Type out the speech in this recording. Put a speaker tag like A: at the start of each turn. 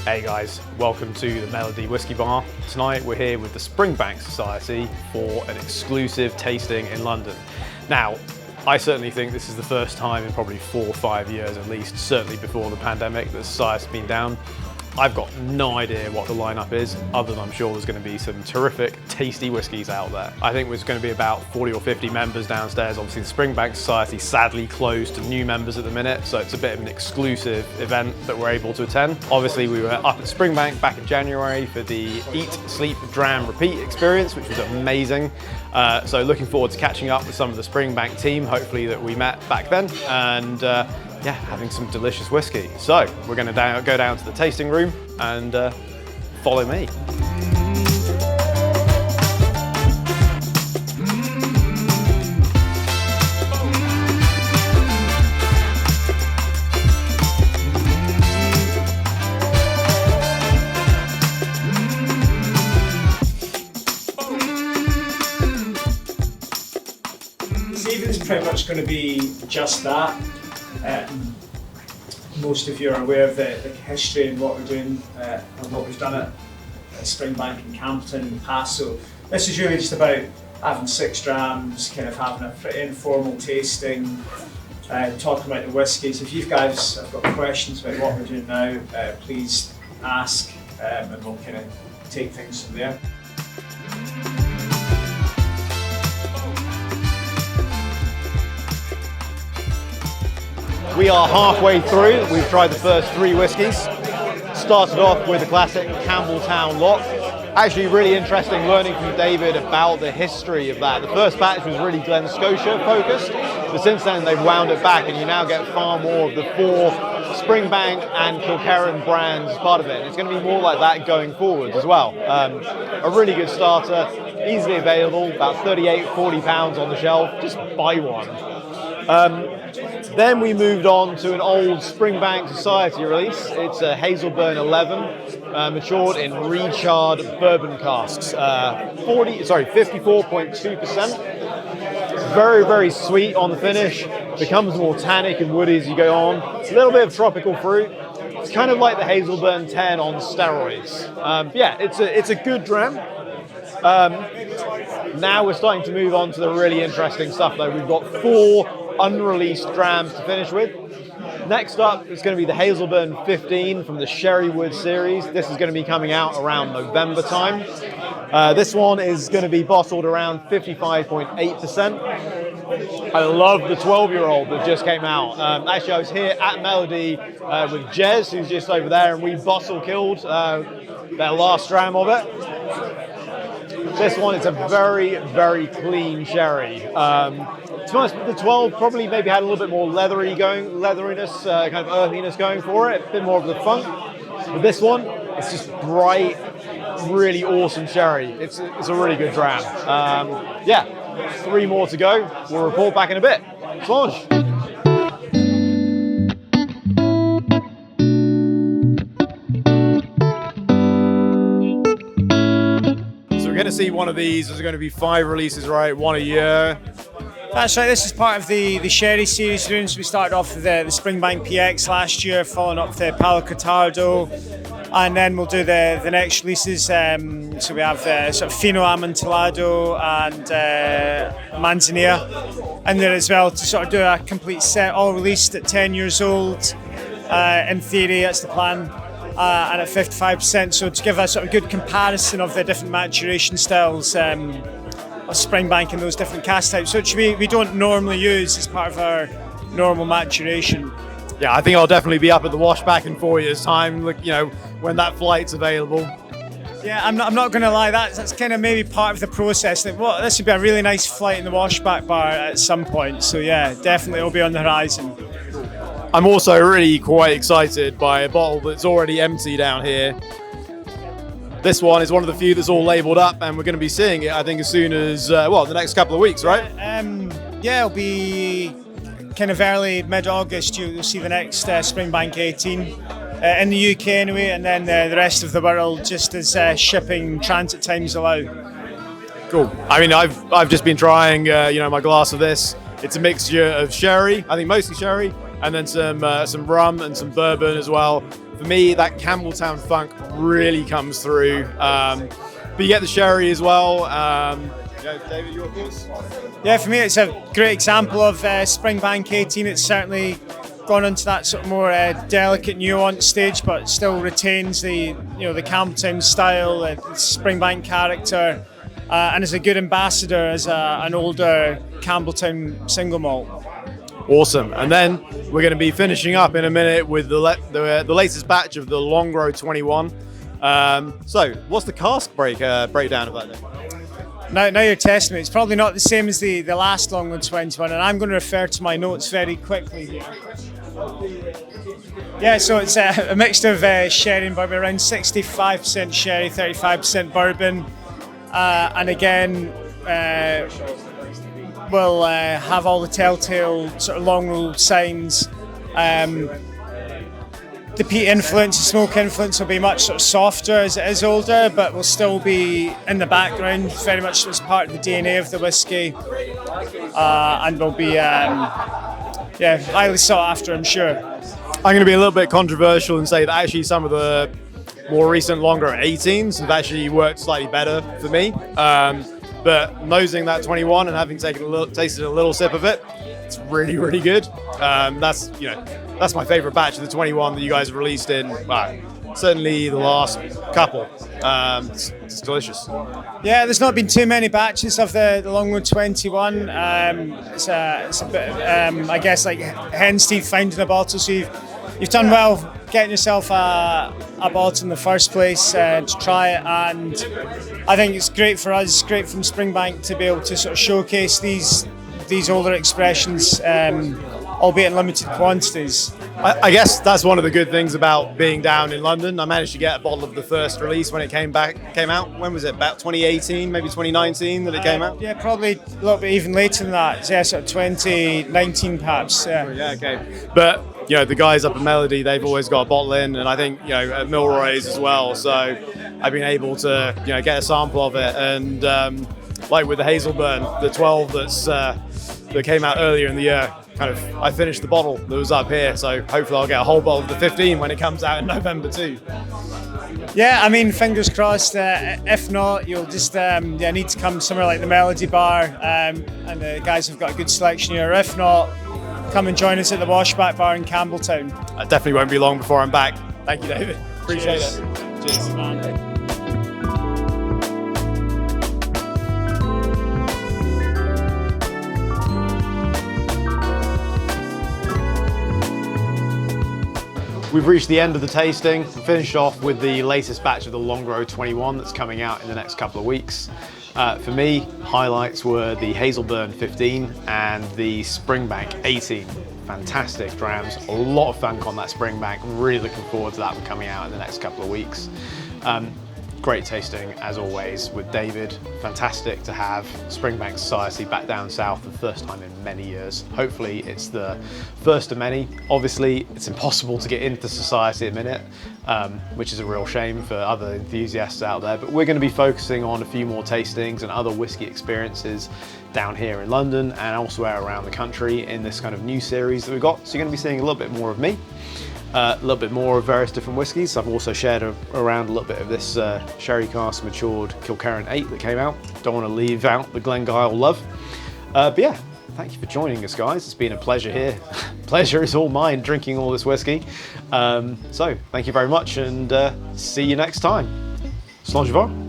A: Hey guys, welcome to the Melody Whiskey Bar. Tonight we're here with the Springbank Society for an exclusive tasting in London. Now, I certainly think this is the first time in probably 4 or 5 years at least, certainly before the pandemic, that the Society's been down. I've got no idea what the lineup is, other than I'm sure there's going to be some terrific, tasty whiskies out there. I think there's going to be about 40 or 50 members downstairs. Obviously, the Springbank Society sadly closed to new members at the minute, so it's a bit of an exclusive event that we're able to attend. Obviously, we were up at Springbank back in January for the Eat, Sleep, Dram, Repeat experience, which was amazing. So looking forward to catching up with some of the Springbank team, hopefully that we met back then, and yeah, having some delicious whiskey. So we're going to go down to the tasting room and follow me.
B: This evening's pretty much going to be just that. Most of you are aware of the history and what we're doing and what we've done at Springbank in Campbelltown in the past. So this is really just about having 6 drams, kind of having a pretty informal tasting, talking about the whiskies. If you guys have got questions about what we're doing now, please ask and we'll kind of take things from there.
A: We are halfway through. We've tried the first 3 whiskies. Started off with the classic Campbelltown Lock. Actually really interesting learning from David about the history of that. The first batch was really Glen Scotia focused, but since then they've wound it back and you now get far more of the 4 Springbank and Kilkerran brands as part of it. And it's going to be more like that going forward as well. A really good starter, easily available, about 40 pounds on the shelf. Just buy one. Then we moved on to an old Springbank Society release. It's a Hazelburn 11, matured in re-charred bourbon casks. 54.2%. Very, very sweet on the finish. Becomes more tannic and woody as you go on. A little bit of tropical fruit. It's kind of like the Hazelburn 10 on steroids. Yeah, it's a good dram. Now we're starting to move on to the really interesting stuff though. We've got 4 unreleased drams to finish with. Next up is going to be the Hazelburn 15 from the Sherrywood series. This is going to be coming out around November time. This one is going to be bottled around 55.8%. I love the 12-year-old that just came out. Actually, I was here at Melody with Jez, who's just over there, and we bottle killed their last dram of it. This one is a very, very clean sherry. To be honest, the 12 probably maybe had a little bit more leatheriness, kind of earthiness going for it, a bit more of the funk. But this one, it's just bright, really awesome sherry. It's a really good dram. Yeah, 3 more to go. We'll report back in a bit. Slange. We're going to see one of these. There's going to be 5 releases, right? 1 a year.
B: That's right, this is part of the Sherry series. So we started off with the Springbank PX last year, following up the Palo Cortado, and then we'll do the next releases. So we have sort of Fino Amontillado and Manzanilla in there as well, to sort of do a complete set, all released at 10 years old. In theory, that's the plan. And at 55%, so to give a sort of good comparison of the different maturation styles of Springbank and those different cask types, which we don't normally use as part of our normal maturation.
A: Yeah, I think I'll definitely be up at the washback in 4 years' time, when that flight's available.
B: Yeah, I'm not going to lie, that's kind of maybe part of the process. This would be a really nice flight in the washback bar at some point, so yeah, definitely it'll be on the horizon.
A: I'm also really quite excited by a bottle that's already empty down here. This one is one of the few that's all labelled up, and we're going to be seeing it, I think, as soon as, the next couple of weeks, right?
B: Yeah, it'll be kind of early, mid-August. You'll see the next Springbank 18 in the UK anyway, and then the rest of the world just as shipping transit times allow.
A: Cool. I mean, I've just been trying, my glass of this. It's a mixture of sherry, I think mostly sherry, and then some rum and some bourbon as well. For me, that Campbelltown funk really comes through. But you get the sherry as well. David, your thoughts?
B: Yeah, for me, it's a great example of Springbank 18. It's certainly gone into that sort of more delicate, nuanced stage, but still retains the the Campbelltown style, the Springbank character, and is a good ambassador as an older Campbelltown single malt.
A: Awesome. And then we're going to be finishing up in a minute with the latest batch of the Longrow 21. So, what's the cask breakdown of that then?
B: Now you're testing me. It's probably not the same as the last Longrow 21, and I'm going to refer to my notes very quickly here. Yeah, so it's a mixture of sherry and bourbon, around 65% sherry, 35% bourbon, and again, we'll have all the telltale sort of Longrow signs. The peat influence, the smoke influence will be much sort of softer as it is older, but will still be in the background, very much as part of the DNA of the whiskey, and will be highly sought after, I'm sure.
A: I'm going to be a little bit controversial and say that actually some of the more recent Longrow 18s have actually worked slightly better for me. But nosing that 21 and having tasted a little sip of it, it's really, really good. That's my favorite batch of the 21 that you guys have released in, certainly the last couple. It's delicious.
B: Yeah, there's not been too many batches of the Longrow 21. It's a bit, I guess, like hen's teeth finding a bottle. So you've done well getting yourself a bottle in the first place to try it, and I think it's great for us, great from Springbank to be able to sort of showcase these older expressions, albeit in limited quantities.
A: I guess that's one of the good things about being down in London. I managed to get a bottle of the first release when it came out. When was it? About 2018, maybe 2019 that it came out?
B: Yeah, probably a little bit even later than that. Yeah, sort of 2019 perhaps. Yeah.
A: Yeah, okay. But the guys up at Melody, they've always got a bottle in, and I think at Milroy's as well. So I've been able to get a sample of it, and like with the Hazelburn, the 12 that came out earlier in the year. I finished the bottle that was up here, so hopefully I'll get a whole bottle of the 15 when it comes out in November too.
B: Yeah, I mean, fingers crossed. If not, you'll just need to come somewhere like the Melody Bar, and the guys have got a good selection here. If not, come and join us at the Washback Bar in Campbelltown.
A: I definitely won't be long before I'm back. Thank you, David. Appreciate it. Cheers.
B: Man.
A: We've reached the end of the tasting. We finished off with the latest batch of the Longrow 21 that's coming out in the next couple of weeks. For me, highlights were the Hazelburn 15 and the Springbank 18. Fantastic drams, a lot of funk on that Springbank. Really looking forward to that one coming out in the next couple of weeks. Great tasting as always with David. Fantastic to have Springbank Society back down south for the first time in many years. Hopefully it's the first of many. Obviously it's impossible to get into Society at the minute, which is a real shame for other enthusiasts out there, but we're going to be focusing on a few more tastings and other whiskey experiences down here in London and elsewhere around the country in this kind of new series that we've got. So you're going to be seeing a little bit more of me. A little bit more of various different whiskies. I've also shared around a little bit of this sherry cask matured Kilkerran 8 that came out. Don't want to leave out the Glengyle love. But yeah, thank you for joining us, guys. It's been a pleasure here. Pleasure is all mine drinking all this whiskey. So thank you very much, and see you next time. Slàinte mhath.